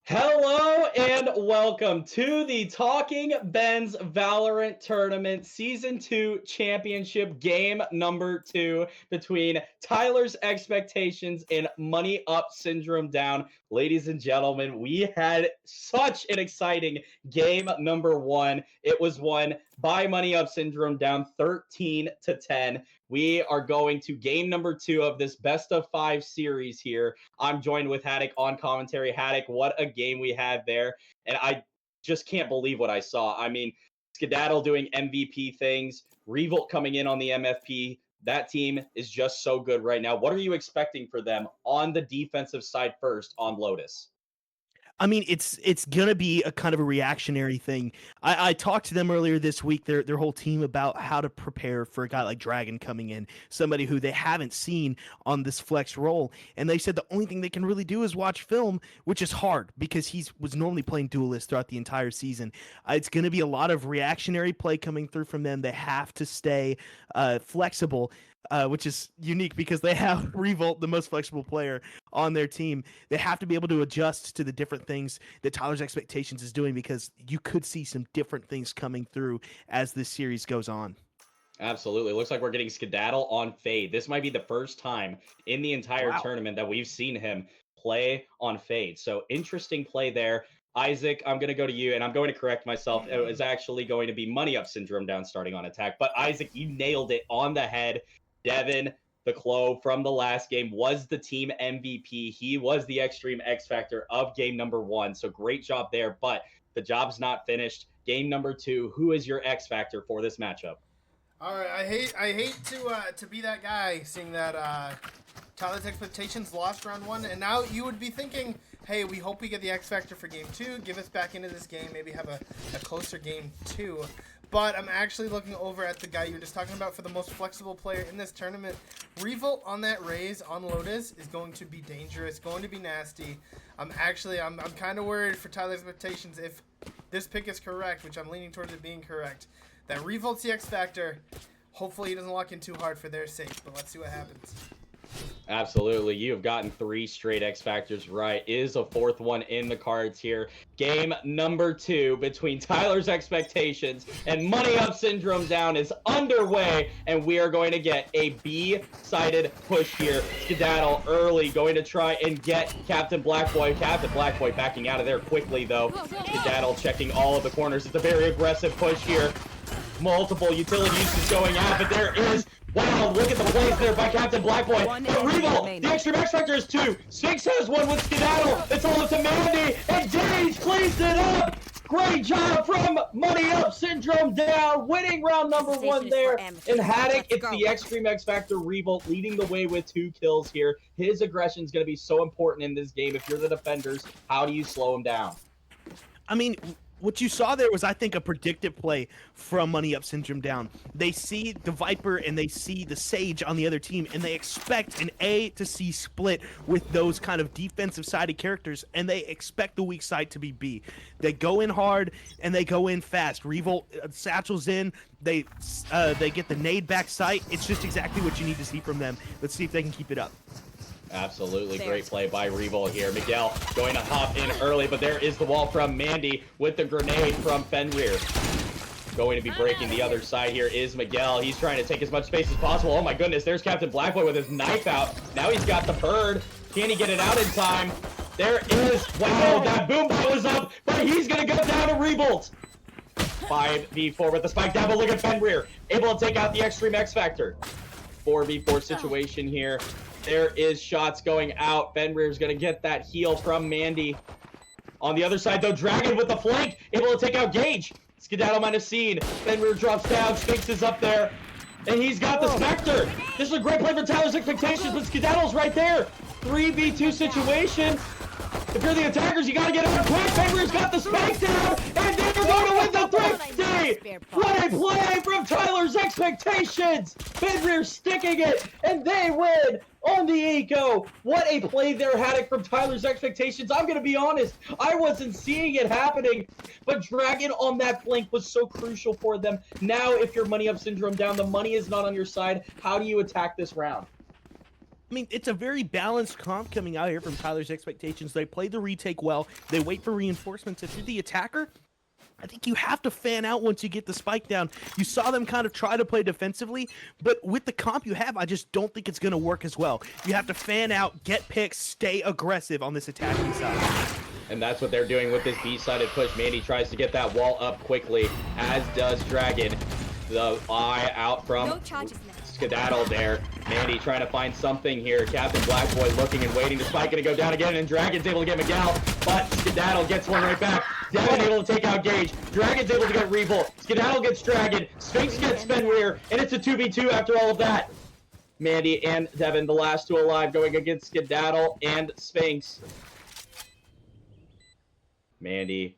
Hello and welcome to the Talking Ben's Valorant Tournament Season 2 Championship Game number 2 between Tyler's Expectations and Money Up Syndrome Down. Ladies and gentlemen, we had such an exciting game number 1. It was won by Money Up Syndrome Down 13-10. We are going to game number 2 of this best of 5 series here. I'm joined with Haddock on commentary. Haddock, what a game we had there. And I just can't believe what I saw. I mean, Skedaddle doing MVP things, Revolt coming in on the MFP. That team is just so good right now. What are you expecting for them on the defensive side first on Lotus? I mean, it's gonna be a kind of a reactionary thing. I talked to them earlier this week, their whole team, about how to prepare for a guy like Dragon coming in, somebody who they haven't seen on this flex role, and they said the only thing they can really do is watch film, which is hard because he was normally playing duelist throughout the entire season. It's gonna be a lot of reactionary play coming through from them. They have to stay flexible. Which is unique because they have Revolt, the most flexible player on their team. They have to be able to adjust to the different things that Tyler's Expectations is doing, because you could see some different things coming through as this series goes on. Absolutely. Looks like we're getting Skedaddle on Fade. This might be the first time in the entire Wow. tournament that we've seen him play on Fade. So interesting play there. Isaac, I'm going to go to you, and I'm going to correct myself. It was actually going to be Money Up Syndrome Down starting on attack. But Isaac, you nailed it on the head. Devin, the Clove from the last game, was the team MVP. He was the Extreme X Factor of game number 1. So great job there. But the job's not finished. Game number 2, who is your X Factor for this matchup? All right, I hate to be that guy, seeing that Tyler's Expectations lost round 1, and now you would be thinking, hey, we hope we get the X Factor for game 2, give us back into this game, maybe have a closer game 2. But I'm actually looking over at the guy you were just talking about for the most flexible player in this tournament. Revolt on that Raze on Lotus is going to be dangerous, going to be nasty. I'm kind of worried for Tyler's Expectations if this pick is correct, which I'm leaning towards it being correct. That Revolt's the X Factor. Hopefully he doesn't lock in too hard for their sake, but let's see what happens. Absolutely. You have gotten 3 straight X Factors right. Is a 4th one in the cards here. Game number 2 between Tyler's Expectations and Money Up Syndrome Down is underway, and we are going to get a B-sided push here. Skedaddle early, going to try and get Captain Blackboy. Captain Blackboy backing out of there quickly, though. Skedaddle checking all of the corners. It's a very aggressive push here. Multiple utility uses going out, but there is... Wow, look at the plays there by Captain Blackboy. But Revolt, the Extreme X Factor is 2. Sphinx has 1 with Skedaddle. It's all up to Mandy, and Gage cleans it up. Great job from Money Up Syndrome Down, winning round number 1 there. And Haddock, it's the Extreme X Factor Revolt leading the way with 2 kills here. His aggression is going to be so important in this game. If you're the defenders, how do you slow him down? I mean, what you saw there was, I think, a predictive play from Money Up Syndrome Down. They see the Viper and they see the Sage on the other team, and they expect an A to C split with those kind of defensive-sided characters, and they expect the weak side to be B. They go in hard, and they go in fast. Revolt satchels in. They get the nade back sight. It's just exactly what you need to see from them. Let's see if they can keep it up. Absolutely great play by Revolt here. Miguel going to hop in early, but there is the wall from Mandy with the grenade from Fenrir. Going to be breaking the other side here is Miguel. He's trying to take as much space as possible. Oh my goodness, there's Captain Blackboy with his knife out. Now he's got the bird. Can he get it out in time? There is, wow, that boom bot was up, but he's gonna go down to Revolt. 5v4 with the spike down, but look at Fenrir, able to take out the Extreme X Factor. 4v4 situation here. There is shots going out. Fenrir's going to get that heal from Mandy. On the other side, though, Dragon with the flank, able to take out Gage. Skedaddle might have seen. Fenrir drops down. Sphinx is up there. And he's got the Spectre. This is a great play for Tyler's Expectations, but Skedaddle's right there. 3v2 situation. If you're the attackers, you got to get out quick. Fenrir's got the spike down, and they're going to win the Thrifty. What a play from Tyler's Expectations. Fenrir sticking it, and they win on the Eco. What a play there, Haddock, from Tyler's Expectations. I'm going to be honest, I wasn't seeing it happening, but Dragon on that flank was so crucial for them. Now, if you're Money Up Syndrome Down, the money is not on your side. How do you attack this round? I mean, it's a very balanced comp coming out here from Tyler's Expectations. They play the retake well. They wait for reinforcements. If you're the attacker, I think you have to fan out once you get the spike down. You saw them kind of try to play defensively, but with the comp you have, I just don't think it's going to work as well. You have to fan out, get picks, stay aggressive on this attacking side. And that's what they're doing with this B-sided push. Mandy tries to get that wall up quickly, as does Dragon. The eye out from No charges left. Skedaddle there. Mandy trying to find something here. Captain Blackboy looking and waiting. The spike gonna go down again, and Dragon's able to get Miguel, but Skedaddle gets one right back. Devin able to take out Gage. Dragon's able to get Revolt. Skedaddle gets Dragon. Sphinx gets Fenrir, and it's a 2v2 after all of that. Mandy and Devin, the last two alive, going against Skedaddle and Sphinx. Mandy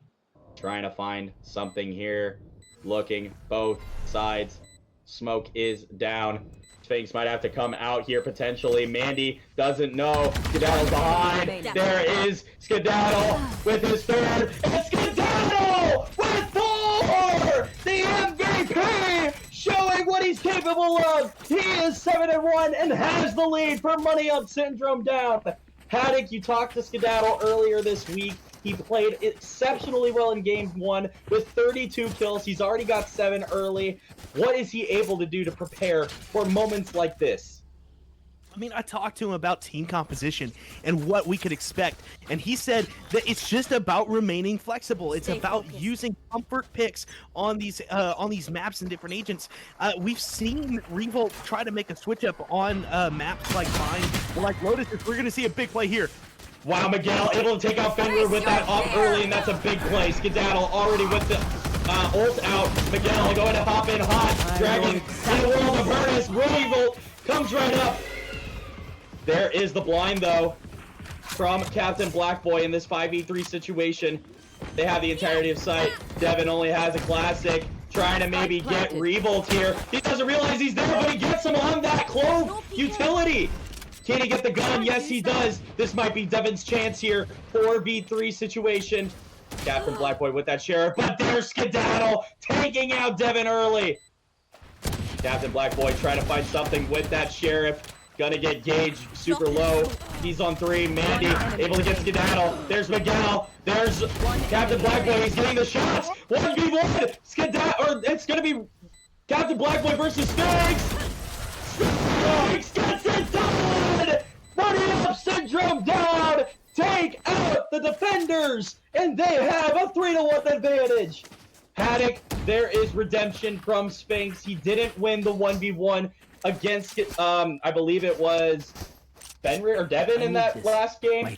trying to find something here. Looking both sides. Smoke is down. Sphinx might have to come out here potentially. Mandy doesn't know. Skedaddle's behind. There is Skedaddle with his third. And Skedaddle with 4! The MVP showing what he's capable of. He is 7-1 and has the lead for Money Up Syndrome down. Haddock, you talked to Skedaddle earlier this week. He played exceptionally well in game 1 with 32 kills. He's already got 7 early. What is he able to do to prepare for moments like this? I mean, I talked to him about team composition and what we could expect, and he said that it's just about remaining flexible. It's about using comfort picks on these maps and different agents. We've seen Revolt try to make a switch up on maps like Mine or like Lotus. We're going to see a big play here. Wow, Miguel able to take out Fenrir with that off early, and that's a big play. Skedaddle already with the ult out. Miguel going to hop in hot. Dragon in the world of Ernest. Revolt comes right up. There is the blind, though, from Captain Blackboy in this 5v3 situation. They have the entirety of sight. Devin only has a classic. Trying to maybe get Revolt here. He doesn't realize he's there, but he gets him on that Clove utility. Can he get the gun? Yes, he does. This might be Devin's chance here. 4v3 situation. Captain Blackboy with that sheriff, but there's Skedaddle taking out Devin early. Captain Blackboy trying to find something with that sheriff. Gonna get Gage super low. He's on 3. Mandy able to get Skedaddle. There's Miguel. There's Captain Blackboy. He's getting the shots. 1v1. Skedaddle, or it's gonna be Captain Blackboy versus Sphinx. Sphinx gets it done! Money Up Syndrome down! Take out the defenders! And they have a 3-1 advantage! Haddock, there is redemption from Sphinx. He didn't win the 1v1 against, I believe it was Fenrir or Devin in that last game.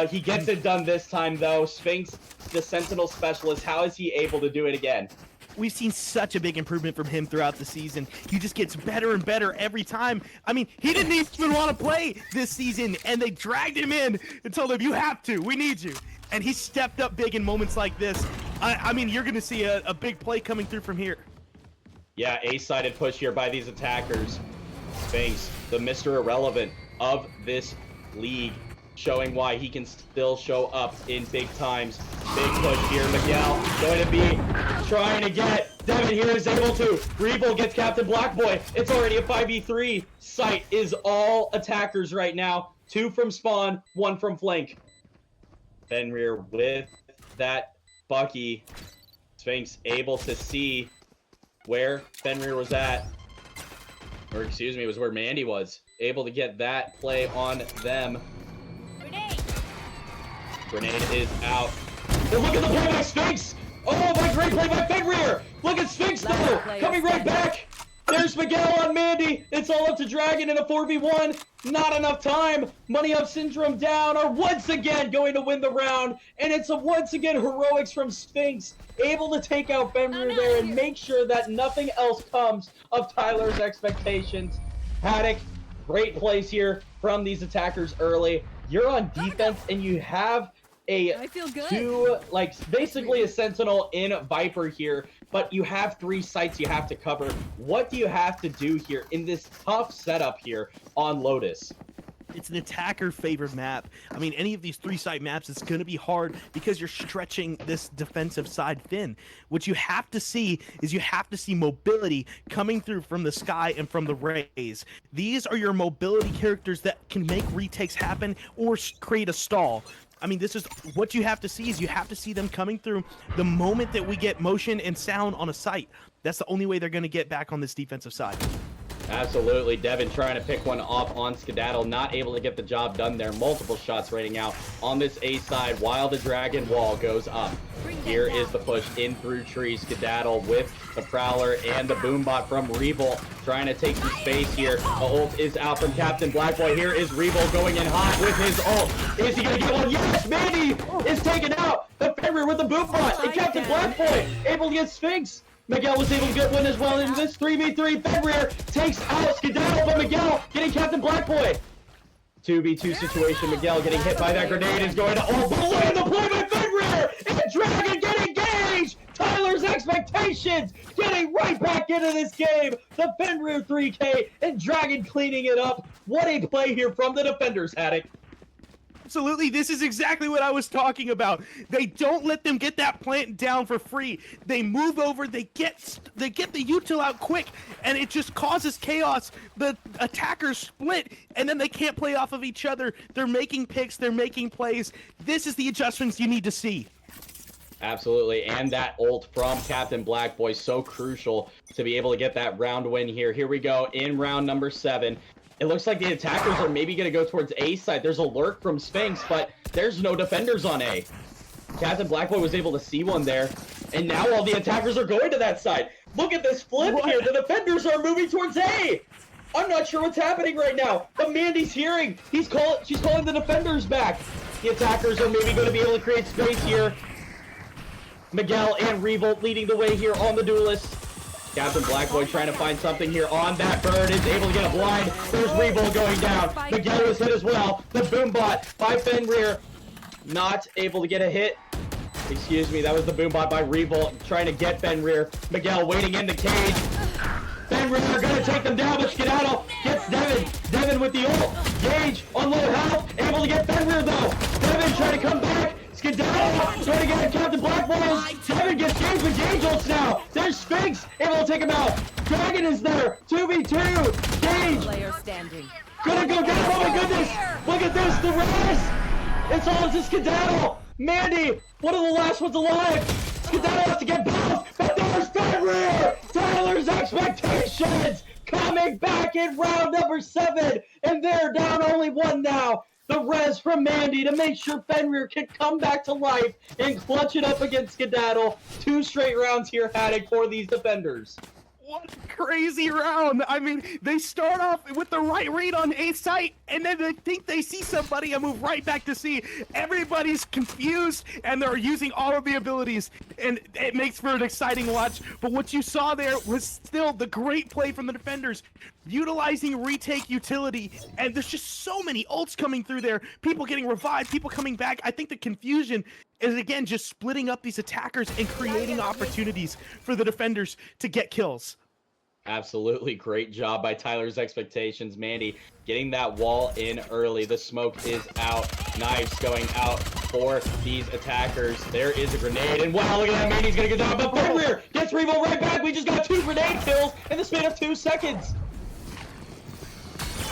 He gets it done this time, though. Sphinx, the Sentinel Specialist, how is he able to do it again? We've seen such a big improvement from him throughout the season. He just gets better and better every time. I mean, he didn't even want to play this season, and they dragged him in and told him, you have to, we need you. And he stepped up big in moments like this. I mean, you're going to see a big play coming through from here. Yeah, ace-sided push here by these attackers. Sphinx, the Mr. Irrelevant of this league, showing why he can still show up in big times. Big push here. Miguel going to be trying to get Devin here is able to. Revolt gets Captain Blackboy. It's already a 5v3. Sight is all attackers right now. 2 from spawn, 1 from flank. Fenrir with that Bucky. Sphinx able to see where Fenrir was at. Or excuse me, it was where Mandy was. Able to get that play on them. Grenade is out. And look at the play by Sphinx! Oh, my great play by Fenrir! Look at Sphinx though! Coming right back! There's Miguel on Mandy! It's all up to Dragon in a 4v1! Not enough time! Money Up Syndrome down are once again going to win the round! And it's once again heroics from Sphinx, able to take out Fenrir there and make sure that nothing else comes of Tyler's Expectations. Haddock, great plays here from these attackers early. You're on defense and you have I feel good. 2, like basically a Sentinel in Viper here, but you have 3 sites you have to cover. What do you have to do here in this tough setup here on Lotus? It's an attacker favored map. I mean, any of these 3-side maps, it's going to be hard because you're stretching this defensive side thin. What you have to see is you have to see mobility coming through from the sky and from the rays. These are your mobility characters that can make retakes happen or create a stall. I mean, this is what you have to see is you have to see them coming through the moment that we get motion and sound on a site. That's the only way they're going to get back on this defensive side. Absolutely. Devin trying to pick one off on Skedaddle, not able to get the job done there. Multiple shots raining out on this A side while the Dragon wall goes up. Here is the push in through trees. Skedaddle with the Prowler and the Boombot from Revolt trying to take some space here. The ult is out from Captain Blackboy. Here is Revolt going in hot with his ult. Is he going to get one? Yes, Mandy is taken out. The Fenrir with the Boombot and Captain Blackboy able to get Sphinx. Miguel was able to get one as well in this 3v3. Fenrir takes out Skedaddle, but Miguel getting Captain Blackboy. 2v2 situation. Miguel getting hit by that grenade is going to away the play by Fenrir. And Dragon getting engaged. Tyler's expectations getting right back into this game. The Fenrir 3K and Dragon cleaning it up. What a play here from the defenders, Haddock. Absolutely, this is exactly what I was talking about. They don't let them get that plant down for free. They move over, they get the util out quick, and it just causes chaos. The attackers split, and then they can't play off of each other. They're making picks, they're making plays. This is the adjustments you need to see. Absolutely, and that ult from Captain Blackboy, so crucial to be able to get that round win here. Here we go in round number 7. It looks like the attackers are maybe going to go towards A side. There's a lurk from Sphinx, but there's no defenders on A. Captain Blackboy was able to see one there, and now all the attackers are going to that side. Look at this flip here. The defenders are moving towards A. I'm not sure what's happening right now, but Mandy's hearing. She's calling the defenders back. The attackers are maybe going to be able to create space here. Miguel and Revolt leading the way here on the Duelists. Captain Blackboy trying to find something here on that bird, is able to get a blind. There's Revolt going down. Miguel is hit as well. The Boombot by Fenrir, not able to get a hit. Excuse me, that was the Boombot by Revolt trying to get Fenrir. Miguel waiting in the cage. Fenrir are going to take them down, but Skedaddle gets Devin. Devin with the ult. Gage on low health, able to get Fenrir though. Devin trying to come back. Skedaddle trying to get Captain Blackboy. Devin gets Gage with Gage ults now. There's Sphinx able to take him out. Dragon is there. 2v2. Gage gonna go down. Oh my goodness. Look at this. The res. It's all to Skedaddle. Mandy, one of the last ones alive. Skedaddle has to get both. But there's Fenrir. Tyler's expectations coming back in round number 7. And they're down only 1 now. The res from Mandy to make sure Fenrir can come back to life and clutch it up against Skedaddle. 2 straight rounds here, Haddock, for these defenders. What a crazy round. I mean, they start off with the right read on A site, and then they think they see somebody and move right back to C. Everybody's confused, and they're using all of the abilities, and it makes for an exciting watch. But what you saw there was still the great play from the defenders, utilizing retake utility, and there's just so many ults coming through there, people getting revived, people coming back. I think the confusion is, again, just splitting up these attackers and creating opportunities for the defenders to get kills. Absolutely great job by Tyler's expectations. Mandy getting that wall in early. The smoke is out. Knives going out for these attackers. There is a grenade, and wow, look at that. Mandy's gonna get down, but Fenrir gets Revo right back. We just got 2 grenade kills in the span of 2 seconds.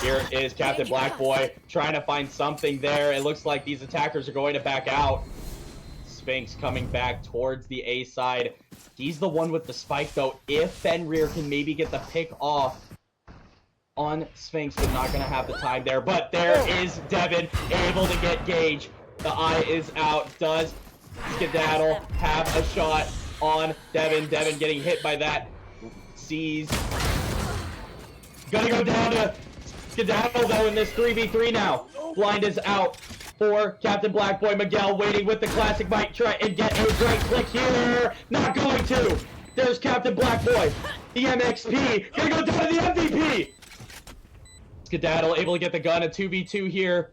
Here is Captain Blackboy trying to find something there. It looks like these attackers are going to back out. Sphinx coming back towards the A side. He's the one with the spike though. If Fenrir can maybe get the pick off on Sphinx, they're not going to have the time there. But there is Devin able to get Gage. The eye is out. Does Skedaddle have a shot on Devin? Devin getting hit by that. Sees. Gonna go down to Skedaddle though in this 3v3 now. Blind is out for Captain Blackboy. Miguel waiting with the classic might try and get a great click here. Not going to. There's Captain Blackboy. The MXP. Gonna go down to the MVP. Skedaddle able to get the gun. A 2v2 here.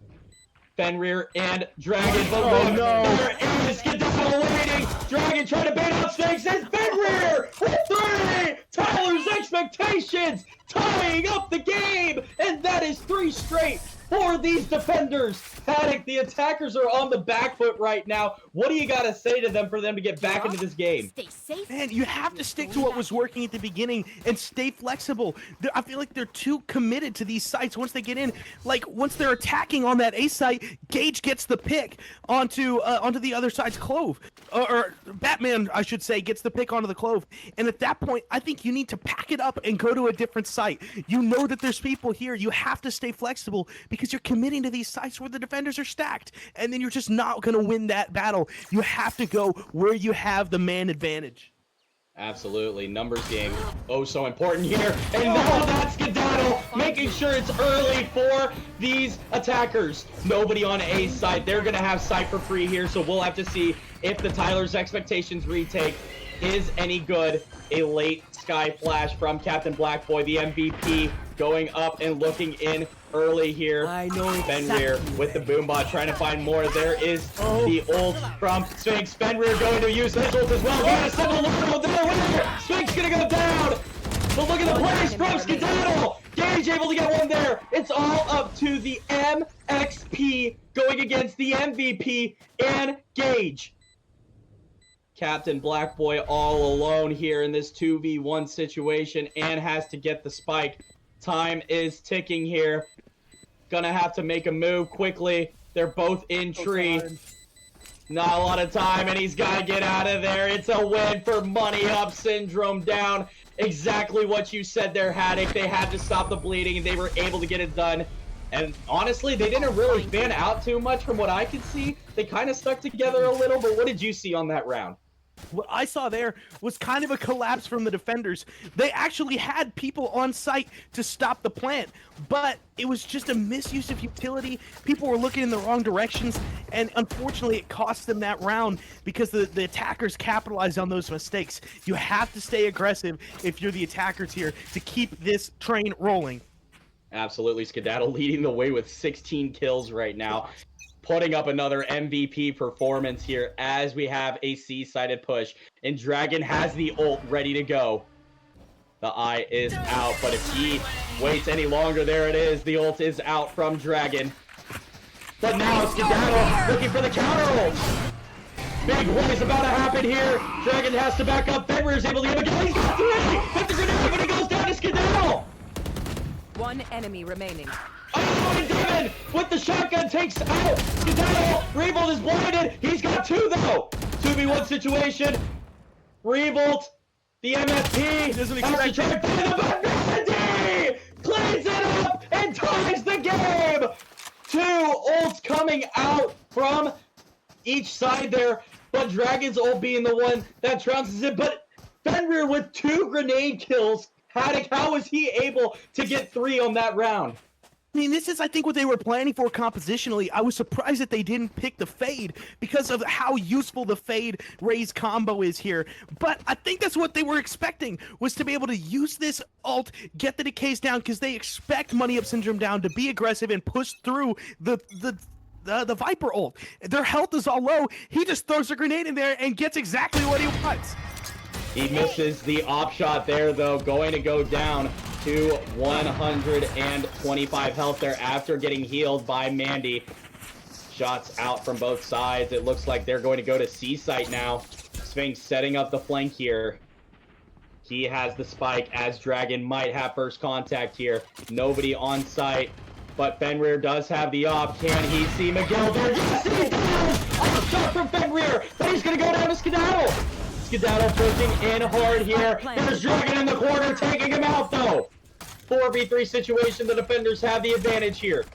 Fenrir and Dragon. Oh, no. There is Skedaddle waiting. Dragon trying to bait out Sphinx. There's Fenrir with 3. Tyler's expectations tying up the game. And that is 3 straight for these defenders. Paddock, the attackers are on the back foot right now. What do you got to say to them for them to get back into this game? Stay safe. Man, you have to stick to what was working at the beginning and stay flexible. I feel like they're too committed to these sites once they get in. Like, once they're attacking on that A site, Gage gets the pick onto the other side's Clove. Or Batman, I should say, gets the pick onto the Clove. And at that point, I think you need to pack it up and go to a different site. You know that there's people here. You have to stay flexible because you're committing to these sites where the defenders are stacked. And then you're just not going to win that battle. You have to go where you have the man advantage. Absolutely. Numbers game. Oh, so important here. And now that's Skedaddle making sure it's early for these attackers. Nobody on A side. They're going to have sight for free here, so we'll have to see if the Tyler's Expectations retake is any good. A late Sky Flash from Captain Blackboy, the MVP, going up and looking in early here. I know Fenrir with the Boombot trying to find more. There is the ult from Sphinx. Fenrir going to use his ult as well. Got a simple logo there. Sphinx gonna go down. But look at the plays from Skedaddle. Gage able to get one there. It's all up to the MXP going against the MVP and Gage. Captain Blackboy all alone here in this 2v1 situation and has to get the spike. Time is ticking here. Gonna have to make a move quickly. They're both in tree. Not a lot of time, and he's got to get out of there. It's a win for Money Up. Syndrome down. Exactly what you said there, Haddock. They had to stop the bleeding, and they were able to get it done. And honestly, they didn't really fan out too much from what I could see. They kind of stuck together a little, but what did you see on that round? What I saw there was kind of a collapse from the defenders. They actually had people on site to stop the plant, but it was just a misuse of utility. People were looking in the wrong directions, and unfortunately it cost them that round because the attackers capitalized on those mistakes. You have to stay aggressive if you're the attackers here to keep this train rolling. Absolutely. Skedaddle leading the way with 16 kills right now. Putting up another MVP performance here as we have a C-sided push. And Dragon has the ult ready to go. The eye is out, but if he waits any longer, there it is. The ult is out from Dragon. But now Skedaddle looking for the counter ult. Big play is about to happen here. Dragon has to back up. Fenrir is able to get a kill. He's got three! With the grenade, but he goes down to Skedaddle! One enemy remaining. Oh, and Devin with the shotgun takes out Skedaddle. Revolt is blinded. He's got two, though. 2v1 situation. Revolt, the MSP, doesn't has to expect try to find the Vanity! Cleans it up and ties the game! Two ults coming out from each side there, but Dragon's ult being the one that trounces it. But Fenrir with 2 grenade kills. Haddock, how was he able to get 3 on that round? I mean, this is, I think, what they were planning for compositionally. I was surprised that they didn't pick the Fade because of how useful the Fade Raze combo is here. But I think that's what they were expecting, was to be able to use this ult, get the decays down, because they expect Money Up Syndrome down to be aggressive and push through the Viper ult. Their health is all low. He just throws a grenade in there and gets exactly what he wants. He misses the op shot there, though, going to go down to 125 health there after getting healed by Mandy. Shots out from both sides. It looks like they're going to go to C site now. Sphinx setting up the flank here. He has the spike as Dragon might have first contact here. Nobody on site, but Fenrir does have the op. Can he see Miguel there? Yes, he's down! Op shot from Fenrir, but he's going to go down to Skedaddle. Skedaddle pushing in hard here. There's Dragon in the corner, taking him out though. 4v3 situation, the defenders have the advantage here.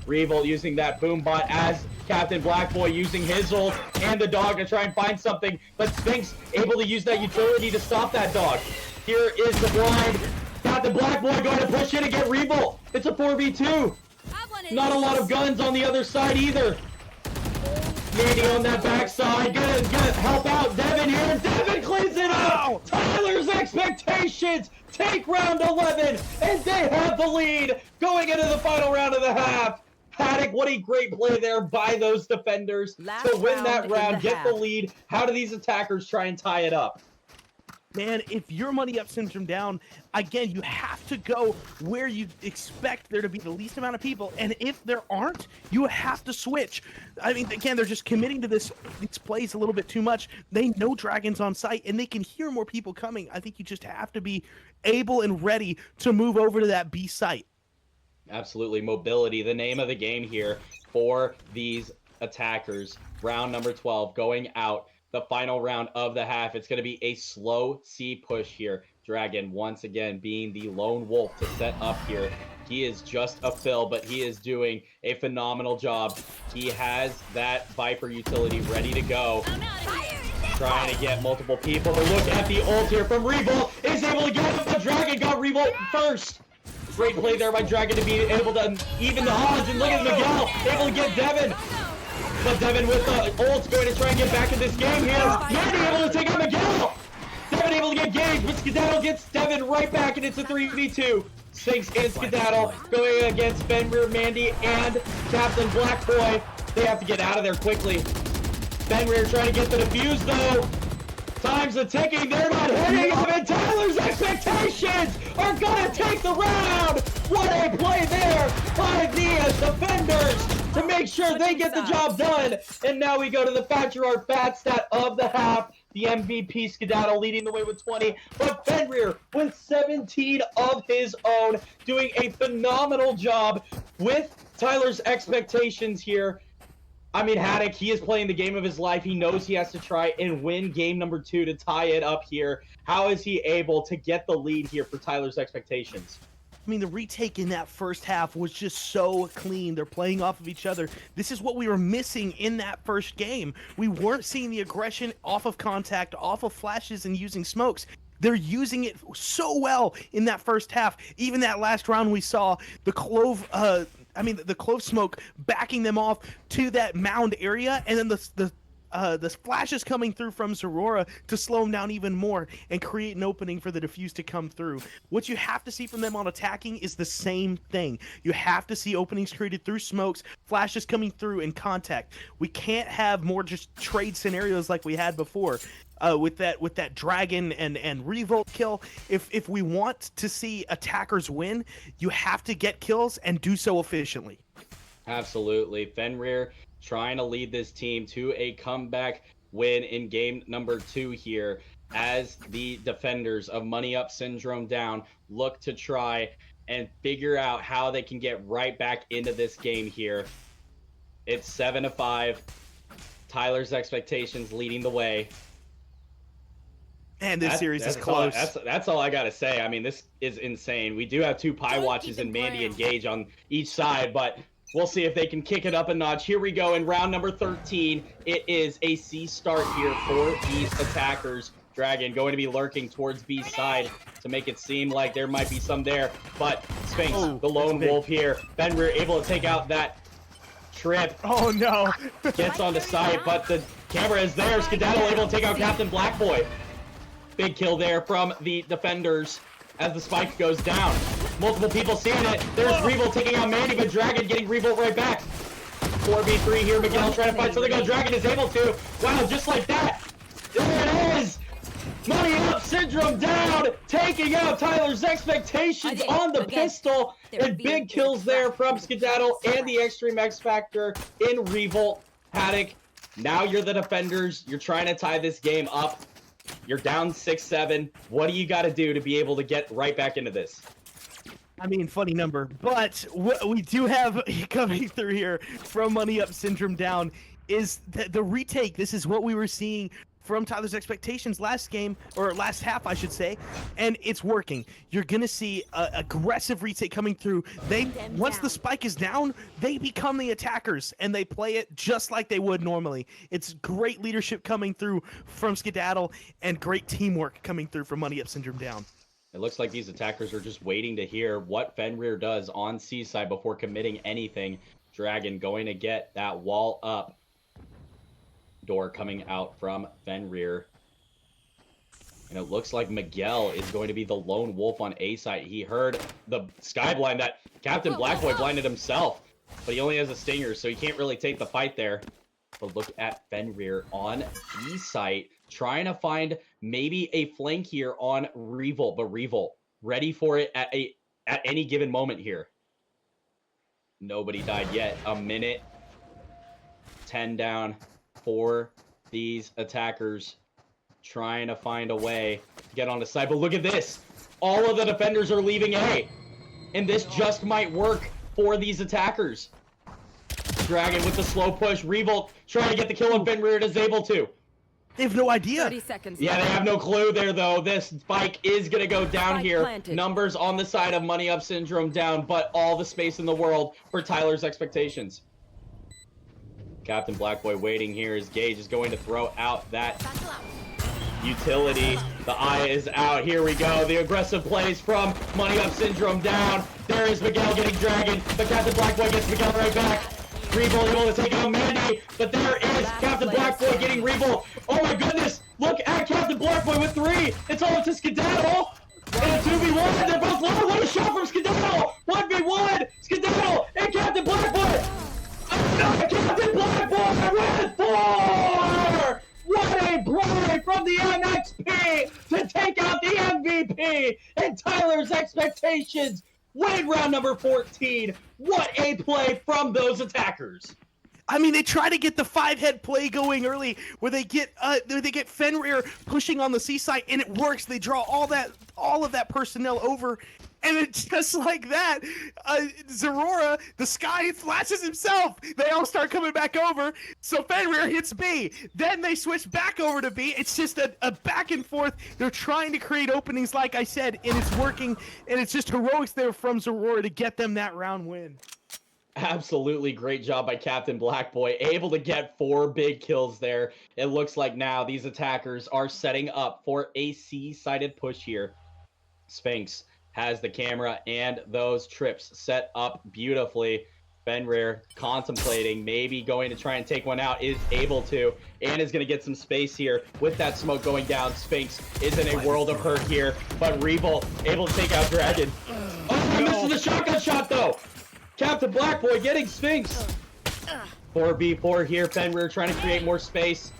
Revolt using that Boombot as Captain Blackboy using his ult and the dog to try and find something, but Sphinx able to use that utility to stop that dog. Here is the blind. Captain Blackboy going to push in and get Revolt. It's a 4v2. Not a lot of guns on the other side either. Mandy on that backside, gonna help out Devin here. Devin cleans it up. Tyler's Expectations take round 11, and they have the lead going into the final round of the half. Haddock, what a great play there by those defenders to win that round, get the lead. How do these attackers try and tie it up? man, if you're Money Up Syndrome down, again, you have to go where you expect there to be the least amount of people. And if there aren't, you have to switch. I mean, again, they're just committing to these plays a little bit too much. They know Dragon's on site, and they can hear more people coming. I think you just have to be able and ready to move over to that B site. Absolutely. Mobility, the name of the game here for these attackers. Round number 12 going out. The final round of the half. It's going to be a slow C push here. Dragon once again being the lone wolf to set up here. He is just a fill, but he is doing a phenomenal job. He has that Viper utility ready to go. Trying to get multiple people. But look at the ult here from Revolt. Is able to get it, but Dragon got Revolt first. Great play there by Dragon to be able to even the odds. And look at Miguel able to get Devin. But Devin with the ult going to try and get back in this game here. Mandy able to take out Miguel. Devin able to get Gage, but Skedaddle gets Devin right back, and it's a 3v2. Sphinx and Skedaddle going against Fenrir, Mandy, and Captain Black Boy. They have to get out of there quickly. Fenrir trying to get the defuse though. Time's a ticking, they're not hitting him, and Tyler's expectations are gonna take the round! What a play there by the defenders to make sure they get the job done! And now we go to the Thatcher Art Fat Stat of the half. The MVP Skedaddle leading the way with 20, but Fenrir with 17 of his own, doing a phenomenal job with Tyler's expectations here. I mean, Haddock, he is playing the game of his life. He knows he has to try and win game number 2 to tie it up here. How is he able to get the lead here for Tyler's expectations? I mean, the retake in that first half was just so clean. They're playing off of each other. This is what we were missing in that first game. We weren't seeing the aggression off of contact, off of flashes, and using smokes. They're using it so well in that first half. Even that last round we saw the Clove, the Clove smoke backing them off to that mound area, and then the flashes coming through from Zorora to slow them down even more and create an opening for the defuse to come through. What you have to see from them on attacking is the same thing. You have to see openings created through smokes, flashes coming through, and contact. We can't have more just trade scenarios like we had before. With that Dragon and Revolt kill, if we want to see attackers win, you have to get kills and do so efficiently. Absolutely. Fenrir trying to lead this team to a comeback win in game number 2 here as the defenders of Money Up Syndrome down look to try and figure out how they can get right back into this game here. It's 7-5. Tyler's expectations leading the way. And this series is close. That's all I gotta say. I mean, this is insane. We do have 2 Pie Watches and Mandy and Gage on each side, but we'll see if they can kick it up a notch. Here we go in round number 13. It is a C start here for these attackers. Dragon going to be lurking towards B side to make it seem like there might be some there, but Sphinx, the lone wolf here. Fenrir able to take out that trip. Oh no! Gets on the side, but the camera is there. Skedaddle able to take out Captain Black Boy. Big kill there from the defenders as the spike goes down. Multiple people seeing it. There's Revolt taking out Mandy, but Dragon getting Revolt right back. 4v3 here. Miguel trying to find something out. Dragon is able to. Wow, just like that. There it is. Money Up Syndrome down. Taking out Tyler's expectations on the pistol. And big kills there from Skedaddle and the Extreme X Factor in Revolt. Haddock, now you're the defenders. You're trying to tie this game up. You're down 6-7. What do you got to do to be able to get right back into this? I mean, funny number, but what we do have coming through here from Money Up Syndrome down is the retake. This is what we were seeing from Tyler's expectations last game, or last half, I should say, and it's working. You're gonna see aggressive retake coming through. Once the spike is down, they become the attackers, and they play it just like they would normally. It's great leadership coming through from Skedaddle, and great teamwork coming through from Money Up Syndrome down. It looks like these attackers are just waiting to hear what Fenrir does on C-side before committing anything. Dragon going to get that wall up. Door coming out from Fenrir. And it looks like Miguel is going to be the lone wolf on A side. He heard the Skyblind that Captain Blackboy blinded himself, but he only has a stinger, so he can't really take the fight there. But look at Fenrir on B site, trying to find maybe a flank here on Revolt, but Revolt ready for it at any given moment here. Nobody died yet. A minute, 10 down for these attackers, trying to find a way to get on the side. But look at this. All of the defenders are leaving A, and this just might work for these attackers. Dragon with the slow push. Revolt trying to get the kill, and Fenrir is able to. They have no idea. 30 seconds. Yeah, they have no clue there, though. This spike is going to go down Spike here. planted. Numbers on the side of Money Up Syndrome down, but all the space in the world for Tyler's expectations. Captain Blackboy waiting here as Gage is going to throw out that utility. The eye is out. Here we go. The aggressive plays from Money Up Syndrome down. There is Miguel getting Dragon, but Captain Blackboy gets Miguel right back. Revolt able to take out Mandy, but there is Captain Blackboy getting Revolt. Oh my goodness! Look at Captain Blackboy with 3. It's all up to Skedaddle. And a 2v1. They're both low. What a shot from Skedaddle! 1v1. Skedaddle and Captain Blackboy. Captain Blackboy with 4. What a play from the MXP to take out the MVP and Tyler's expectations. Win round number 14. What a play from those attackers. I mean, they try to get the 5-head play going early, where they get Fenrir pushing on the C site, and it works. They draw all of that personnel over, and it's just like that. Zorora, the Sky flashes himself. They all start coming back over. So Fenrir hits B. Then they switch back over to B. It's just a back and forth. They're trying to create openings, like I said, and it's working. And it's just heroics there from Zorora to get them that round win. Absolutely great job by Captain Blackboy, able to get 4 big kills there. It looks like now these attackers are setting up for a C-sided push here. Sphinx has the camera and those trips set up beautifully. Fenrir contemplating maybe going to try and take one out, is able to, and is going to get some space here with that smoke going down. Sphinx is in a world of hurt here, but Revolt able to take out Dragon. Oh, he misses the shotgun shot though. Captain Blackboy getting Sphinx. 4v4 here. Fenrir trying to create more space.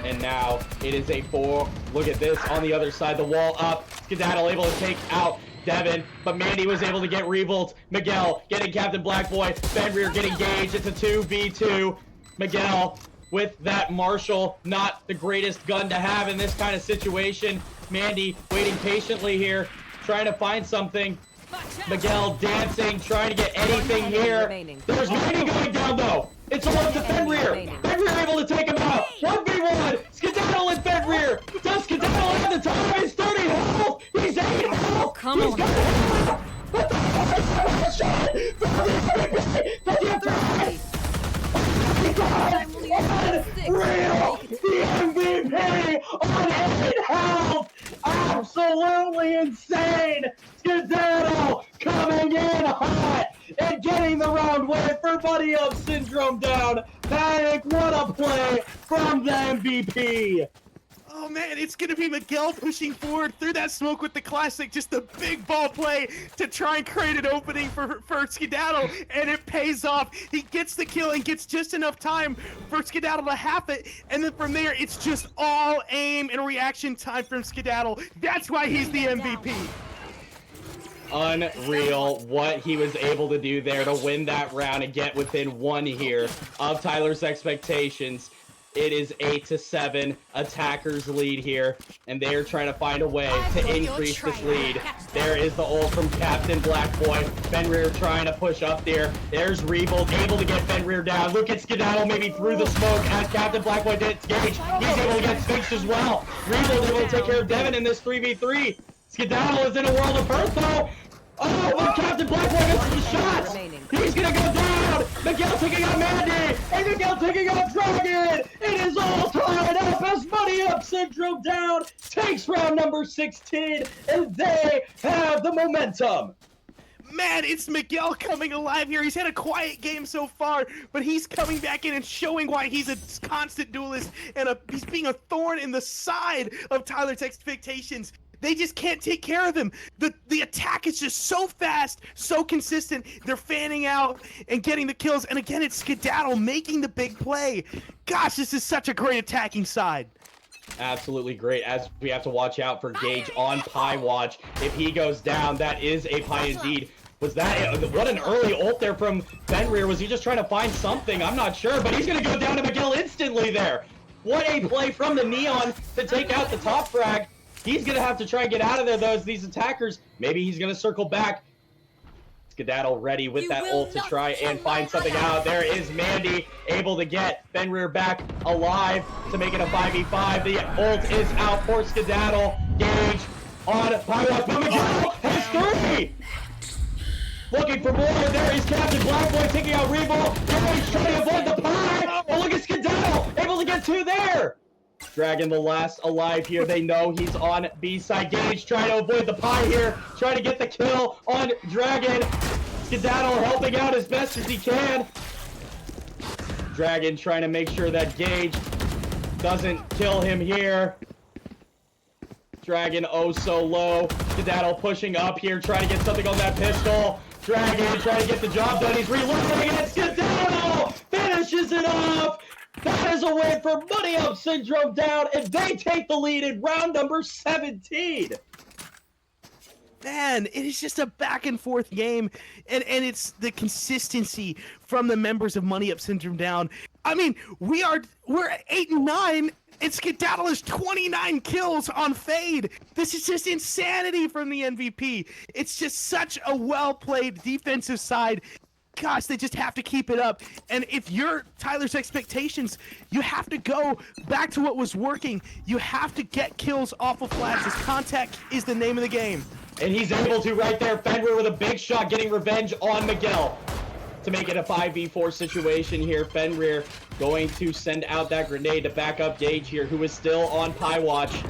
And now it is a 4. Look at this on the other side. The wall up. Skedaddle able to take out Devin, but Mandy was able to get Revolt. Miguel getting Captain Blackboy. Fenrir getting Gage. It's a 2v2. Miguel with that Marshall. Not the greatest gun to have in this kind of situation. Mandy waiting patiently here, trying to find something. Miguel dancing, trying to get anything here. There's Mandy going down though. It's all up to Fenrir. Fenrir able to take him out. 1v1. Skedaddle and Fenrir. Does Skedaddle have the time? He's 30 health. He's 8 health. Come He's on. got it. What the shot? Real, the MVP on 8 health. Absolutely insane. Skedaddle coming in hot and getting the round win for Money Up Syndrome down. Panic, what a play from the MVP. Oh man, it's gonna be Miguel pushing forward through that smoke with the classic, just a big ball play to try and create an opening for Skedaddle, and it pays off. He gets the kill and gets just enough time for Skedaddle to half it, and then from there, it's just all aim and reaction time from Skedaddle. That's why he's the MVP. Unreal what he was able to do there to win that round and get within 1 here of Tyler's expectations. It is 8-7, attackers lead here, and they are trying to find a way to increase this lead. There is the ult from Captain Blackboy. Fenrir trying to push up there. There's Revolt able to get Fenrir down. Look at Skedaddle maybe through the smoke as Captain Blackboy did Gage. He's able to get Sphinx as well. Revolt able to take care of Devin in this 3v3. Skedaddle is in a world of hurt though. Oh, but Captain Blackboy misses the shots. He's gonna go down. Miguel taking out Mandy, and Miguel taking out Dragon. It is all tied up as Money Up Syndrome down takes round number 16, and they have the momentum. Man, it's Miguel coming alive here. He's had a quiet game so far, but he's coming back in and showing why he's a constant duelist, and he's being a thorn in the side of Tyler's expectations. They just can't take care of him. The attack is just so fast, so consistent. They're fanning out and getting the kills. And again, it's Skedaddle making the big play. Gosh, this is such a great attacking side. Absolutely great, as we have to watch out for Gage on Pie Watch. If he goes down, that is a Pie indeed. Was that what an early ult there from Fenrir? Was he just trying to find something? I'm not sure, but he's gonna go down to Miguel instantly there. What a play from the Neon to take out the top frag. He's gonna have to try and get out of there, these attackers. Maybe he's gonna circle back. Skedaddle ready with that ult to try and find something out. There is Mandy able to get Fenrir back alive to make it a 5v5. The ult is out for Skedaddle. Gage on Pie Watch. But Miguel has 3! Looking for more. There is Captain Blackboy taking out Revo. Gage trying to avoid the Pie. Oh, look at Skedaddle able to get 2 there. Dragon the last alive here. They know he's on B side. Gage trying to avoid the Pie here. Trying to get the kill on Dragon. Skedaddle helping out as best as he can. Dragon trying to make sure that Gage doesn't kill him here. Dragon oh so low. Skedaddle pushing up here, trying to get something on that pistol. Dragon trying to get the job done. He's reloading and Skedaddle finishes it off. That is a win for Money Up Syndrome down, and they take the lead in round number 17. Man, it is just a back and forth game, and it's the consistency from the members of Money Up Syndrome down. I mean, we're at 8 and 9, and Skedaddle has 29 kills on Fade. This is just insanity from the MVP. It's just such a well-played defensive side. Gosh, they just have to keep it up. And if you're Tyler's Expectations, you have to go back to what was working. You have to get kills off of flashes. Contact is the name of the game. And he's able to right there. Fenrir with a big shot, getting revenge on Miguel to make it a 5v4 situation here. Fenrir going to send out that grenade to back up Gage here, who is still on Pie Watch.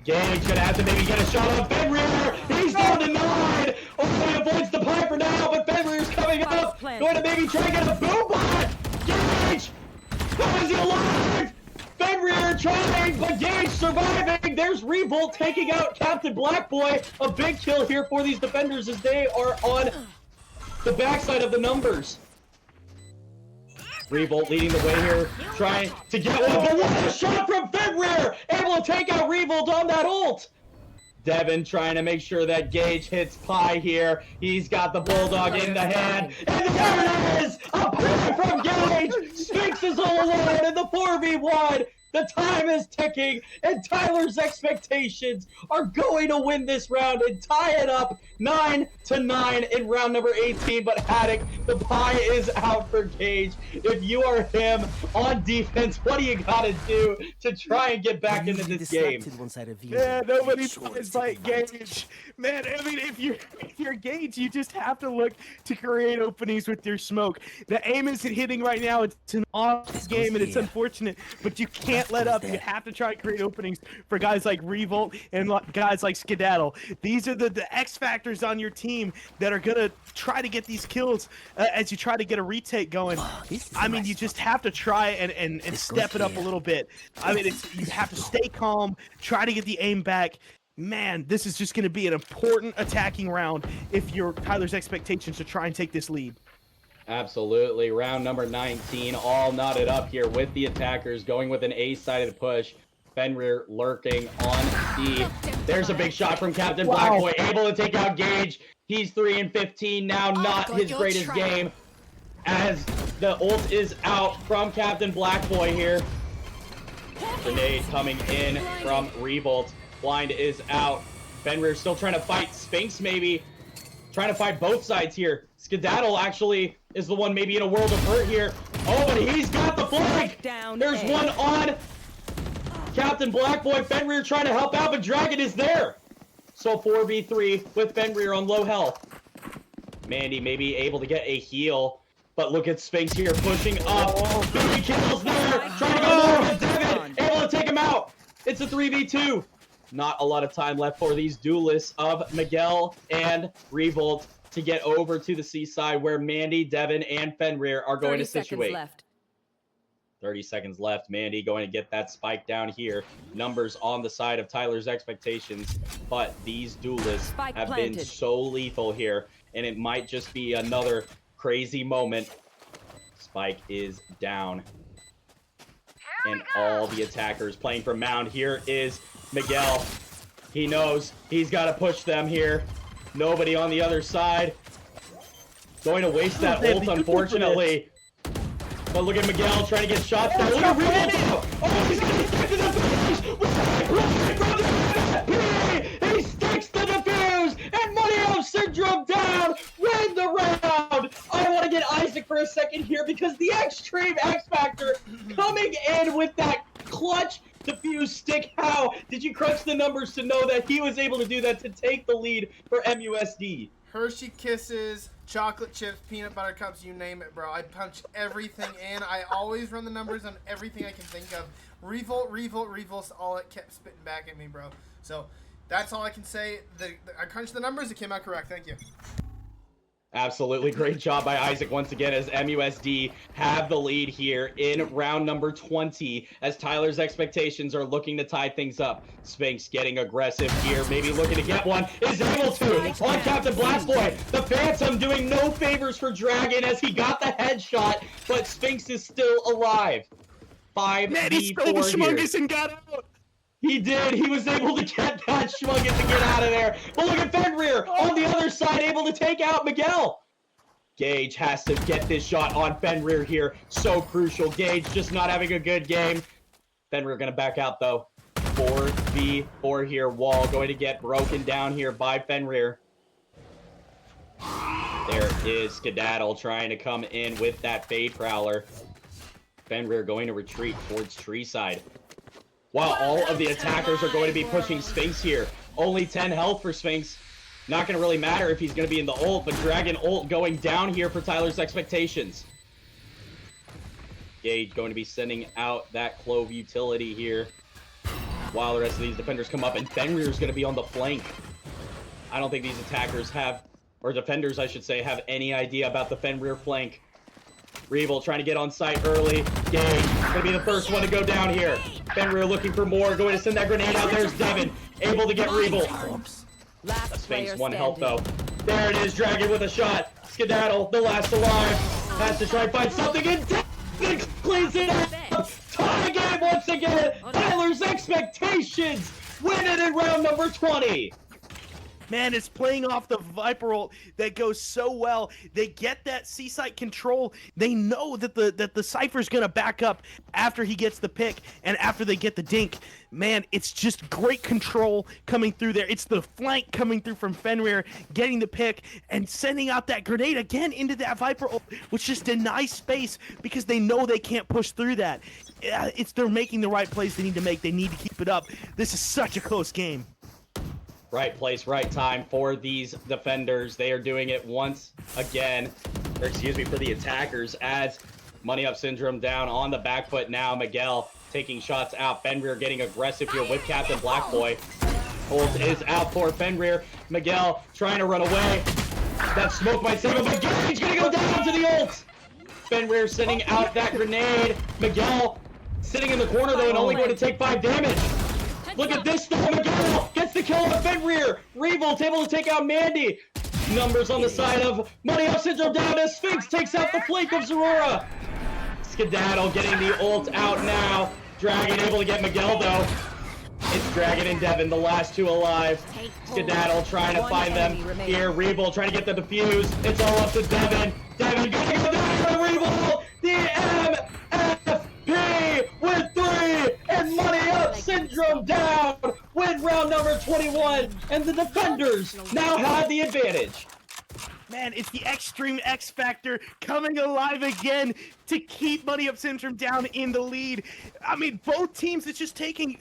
Gage gonna have to maybe get a shot on Fenrir. He's down to 9. Oh, he avoids the Pie for now, but Fenrir's coming up. Going to maybe try and get a boom bot. Gage! How is he alive? Fenrir trying, but Gage surviving. There's Revolt taking out Captain Blackboy. A big kill here for these defenders as they are on the backside of the numbers. Revolt leading the way here, trying to get one, but what a shot from Fenrir! Able to take out Revolt on that ult! Devin trying to make sure that Gage hits Pie here. He's got the Bulldog in the hand, and there it is! A Pie from Gage! Sphinx is all alone in the 4v1! The time is ticking, and Tyler's Expectations are going to win this round and tie it up 9-9 in round number 18. But Haddock, the Pie is out for Gage. If you are him on defense, what do you gotta do to try and get back into this game? Yeah, nobody plays like Gage. Man, I mean, if you're Gage, you just have to look to create openings with your smoke. The aim isn't hitting right now. It's an off game, and it's unfortunate, but you can't let up. You have to try to create openings for guys like Revolt and guys like Skedaddle. These are the X factors on your team that are gonna try to get these kills as you try to get a retake going. I mean, you just have to try and step it up a little bit. I mean, you have to stay calm, try to get the aim back. Man, this is just going to be an important attacking round if you're Tyler's Expectations to try and take this lead. Absolutely. Round number 19, all knotted up here with the attackers going with an A-sided push. Fenrir lurking on C. There's a big shot from Captain Blackboy, able to take out Gage. He's 3-15 now, not his greatest game. As the ult is out from Captain Blackboy here. Grenade coming in from Revolt. Blind is out. Fenrir still trying to fight Sphinx, maybe. Trying to fight both sides here. Skedaddle actually is the one maybe in a world of hurt here. Oh, but he's got the flank! There's one on Captain Blackboy. Fenrir trying to help out, but Dragon is there. So 4v3 with Fenrir on low health. Mandy maybe able to get a heal. But look at Sphinx here pushing up. Baby kills there. Trying to go more with Devin. Able to take him out. It's a 3v2. Not a lot of time left for these duelists of Miguel and Revolt to get over to the seaside where Mandy, Devin, and Fenrir are going to situate. Left. 30 seconds left. Mandy going to get that spike down here. Numbers on the side of Tyler's expectations, but these duelists Spike have been planted. so lethal here, and it might just be another crazy moment. Spike is down. And all the attackers playing from Mound. Here is Miguel. He knows he's got to push them here. Nobody on the other side. Going to waste that ult, unfortunately. But look at Miguel trying to get shots down. Look at Revo! Oh, he's going to stick to the defuse! He sticks to the defuse! And Money Syndrome down! Win the round! I want to get Isaac for a second here because the Extreme X Factor coming in with that clutch defuse stick. How did you crunch the numbers to know that he was able to do that to take the lead for MUSD? Hershey Kisses, chocolate chips, peanut butter cups, you name it, bro. I punch everything in. I always run the numbers on everything I can think of. Revolt, all it kept spitting back at me, bro. So that's all I can say. I crunched the numbers. It came out correct. Thank you. Absolutely great job by Isaac once again as MUSD have the lead here in round number 20 as Tyler's expectations are looking to tie things up. Sphinx getting aggressive here, maybe looking to get one, is able to on Captain Blackboy. The Phantom doing no favors for Dragon as he got the headshot, but Sphinx is still alive. 5v4 Man, he stole the Schmungus and got out. He did. He was able to get that Schmungus to get out of there. But look at Fenrir on the other side, able to take out Miguel. Gage has to get this shot on Fenrir here. So crucial. Gage just not having a good game. Fenrir going to back out, though. 4v4 here. Wall going to get broken down here by Fenrir. There is Skedaddle trying to come in with that Fade Prowler. Fenrir going to retreat towards Tree side. While all of the attackers are going to be pushing Sphinx here. Only 10 health for Sphinx. Not going to really matter if he's going to be in the ult, but Dragon ult going down here for Tyler's expectations. Gage going to be sending out that Clove utility here. While the rest of these defenders come up, and Fenrir is going to be on the flank. I don't think these attackers have, or defenders I should say, have any idea about the Fenrir flank. Revel trying to get on site early. Gage gonna be the first one to go down here. Fenrir looking for more, going to send that grenade out. There's Devin, able to get Revel. Last player Sphinx one standing. health though. There it is, Dragon with a shot. Skedaddle, the last alive. Has to try and find something, and Devin cleans it up. Tie game once again. Tyler's expectations win it in round number 20. Man, it's playing off the Viper ult that goes so well. They get that C-site control. They know that the Cypher's gonna back up after he gets the pick and after they get the dink. Man, it's just great control coming through there. It's the flank coming through from Fenrir, getting the pick and sending out that grenade again into that Viper ult, which just denies space because they know they can't push through that. They're making the right plays they need to make. They need to keep it up. This is such a close game. Right place, right time for these defenders. They are doing it once again, or excuse me, for the attackers as Money Up Syndrome down on the back foot now. Miguel taking shots out. Fenrir getting aggressive here with Captain Blackboy. Ult is out for Fenrir. Miguel trying to run away. That smoke might save him, but Gage gonna go down to the ult. Fenrir sending out that grenade. Miguel sitting in the corner though and only going to take 5 damage. Look at this though, Miguel gets the kill on Fenrir. Revolt able to take out Mandy. Numbers on the side of Money Up Syndrome down as Sphinx takes out the flank of Zorora. Skedaddle getting the ult out now. Dragon able to get Miguel though. It's Dragon and Devin, the last two alive. Skedaddle trying to find them here. Revolt trying to get the defuse. It's all up to Devin. Devin gonna go down for Revolt. The MFP with 3 and Money Up Syndrome down. Win round number 21 and the defenders now have the advantage. Man, it's the Extreme X Factor coming alive again to keep Money Up Syndrome down in the lead. I mean, both teams it's just taking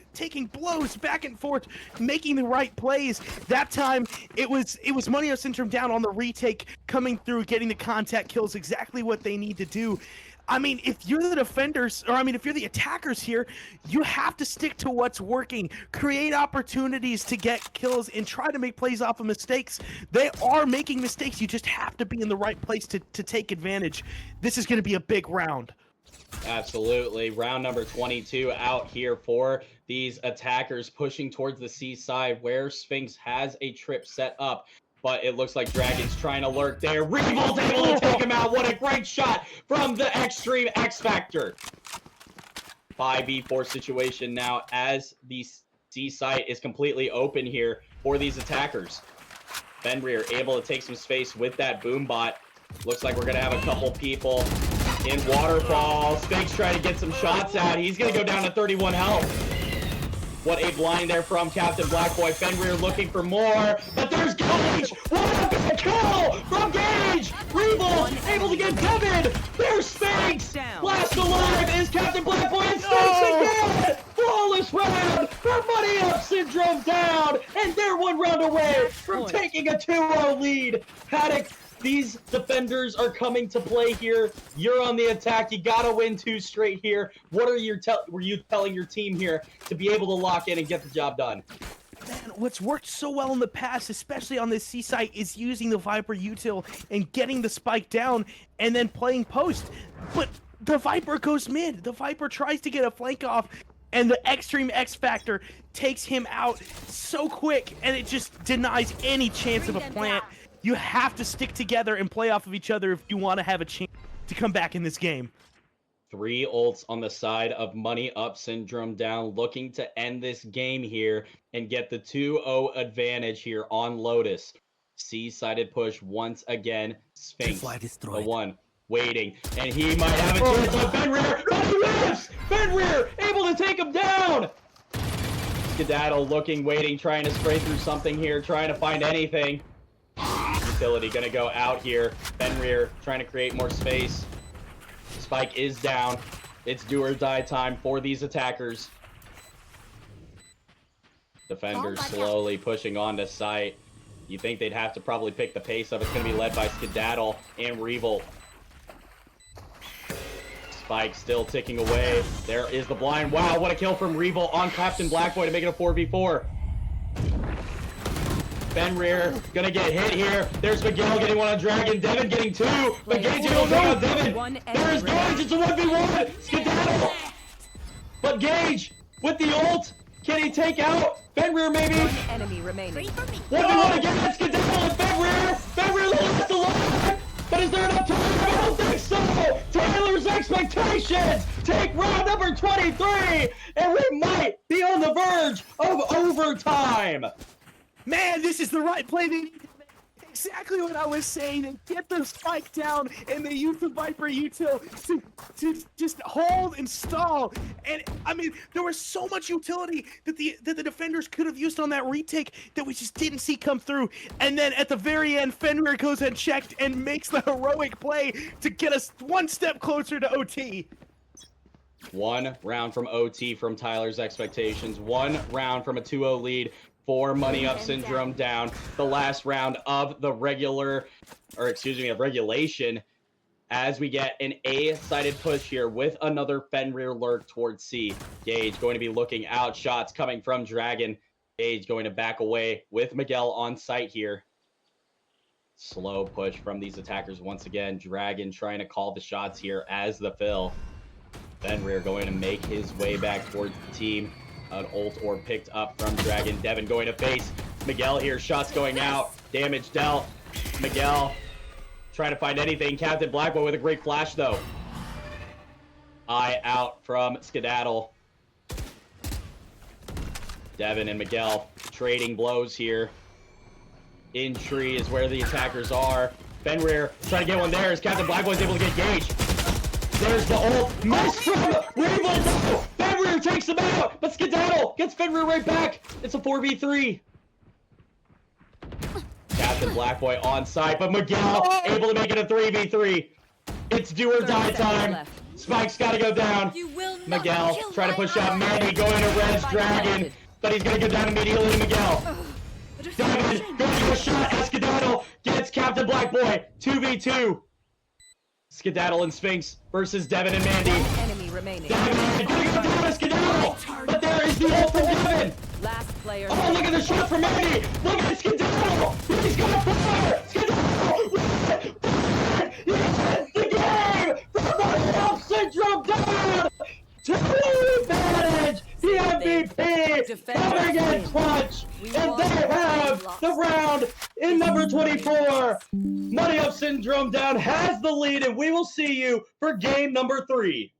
blows back and forth, making the right plays. That time, it was Money Up Syndrome down on the retake, coming through, getting the contact kills, exactly what they need to do. I mean, if you're the defenders, or I mean, if you're the attackers here, you have to stick to what's working. Create opportunities to get kills and try to make plays off of mistakes. They are making mistakes. You just have to be in the right place to take advantage. This is going to be a big round. Absolutely. Round number 22 out here for these attackers pushing towards the seaside where Sphinx has a trip set up. But it looks like Dragon's trying to lurk there. Revol's able to take him out. What a great shot from the Extreme X Factor. 5v4 situation now as the C site is completely open here for these attackers. Fenrir able to take some space with that boom bot. Looks like we're going to have a couple people in Waterfall. Sphinx trying to get some shots out. He's going to go down to 31 health. What a blind there from Captain Blackboy. Fenrir looking for more, but there's Gage! What a big kill from Gage! Reval able to get Devin! There's Sphinx! Last alive is Captain Blackboy and Sphinx again! Flawless round for Money Up Syndrome down! And they're one round away from taking a 2-0 lead. Paddock, these defenders are coming to play here. You're on the attack. You gotta win 2 straight here. What are you telling your team here to be able to lock in and get the job done? Man, what's worked so well in the past, especially on this C site, is using the Viper util and getting the spike down and then playing post. But the Viper goes mid. The Viper tries to get a flank off, and the Extreme X Factor takes him out so quick, and it just denies any chance of a plant. You have to stick together and play off of each other if you want to have a chance to come back in this game. 3 ults on the side of Money Up Syndrome down, looking to end this game here and get the 2-0 advantage here on Lotus. C-sided push once again. Sphinx, the one waiting, and he might have a chance on Fenrir, but he lives! Fenrir able to take him down! Skedaddle looking, waiting, trying to spray through something here, trying to find anything. Utility gonna go out here. Fenrir trying to create more space. Spike is down. It's do or die time for these attackers. Defenders slowly pushing onto site. You think they'd have to probably pick the pace up. It's gonna be led by Skedaddle and Reval. Spike still ticking away. There is the blind. Wow, what a kill from Reval on Captain Blackboy to make it a 4v4. Fenrir gonna get hit here. There's Miguel getting one on Dragon. Devin getting 2. But Gage able to take out Devin. There's Gage. It's a 1v1. Skedaddle. But Gage with the ult. Can he take out Fenrir maybe? 1 enemy remaining. 1v1 again. Skedaddle and Fenrir. Fenrir the last alive. But is there enough time? I don't think so. Tyler's expectations take round number 23. And we might be on the verge of overtime. Man, this is the right play they need to make. Exactly what I was saying, and get the spike down, and they use the Viper util to just hold and stall. And I mean, there was so much utility that the defenders could have used on that retake that we just didn't see come through. And then at the very end, Fenrir goes unchecked and makes the heroic play to get us 1 step closer to OT. 1 round from OT from Tyler's expectations. 1 round from a 2-0 lead for Money Up Syndrome down. The last round of the regulation, as we get an A-sided push here with another Fenrir lurk towards C. Gage going to be looking out. Shots coming from Dragon. Gage going to back away with Miguel on site here. Slow push from these attackers once again. Dragon trying to call the shots here as the fill. Fenrir going to make his way back towards the team. An ult or picked up from Dragon. Devin going to face Miguel here. Shots going out. Damage dealt. Miguel trying to find anything. Captain Blackboy with a great flash though. Eye out from Skedaddle. Devin and Miguel trading blows here. In tree is where the attackers are. Fenrir trying to get one there as Captain Blackboy's able to get Gage. There's the ult. Miss from Reval. Fenrir takes him out, but Skedaddle gets Fenrir right back. It's a 4v3. Captain Blackboy on site, but Miguel able to make it a 3v3. It's do or die time. Spike's got to go down. Miguel trying to push out Manny, going to res Dragon, but he's going to go down immediately to Miguel. Devin going to a shot as Skedaddle gets Captain Blackboy. 2v2. Skedaddle and Sphinx versus Devin and Mandy. 1 enemy remaining. Devin going to go down to Skedaddle, but there is the ult from Devin. Last player. Oh, look at the shot from Mandy. Look at Skedaddle. He's going to fire. Skedaddle. He ends the game. The Money Up Syndrome coming in clutch, and they have the round in number 24. Money Up Syndrome Down has the lead, and we will see you for game number 3.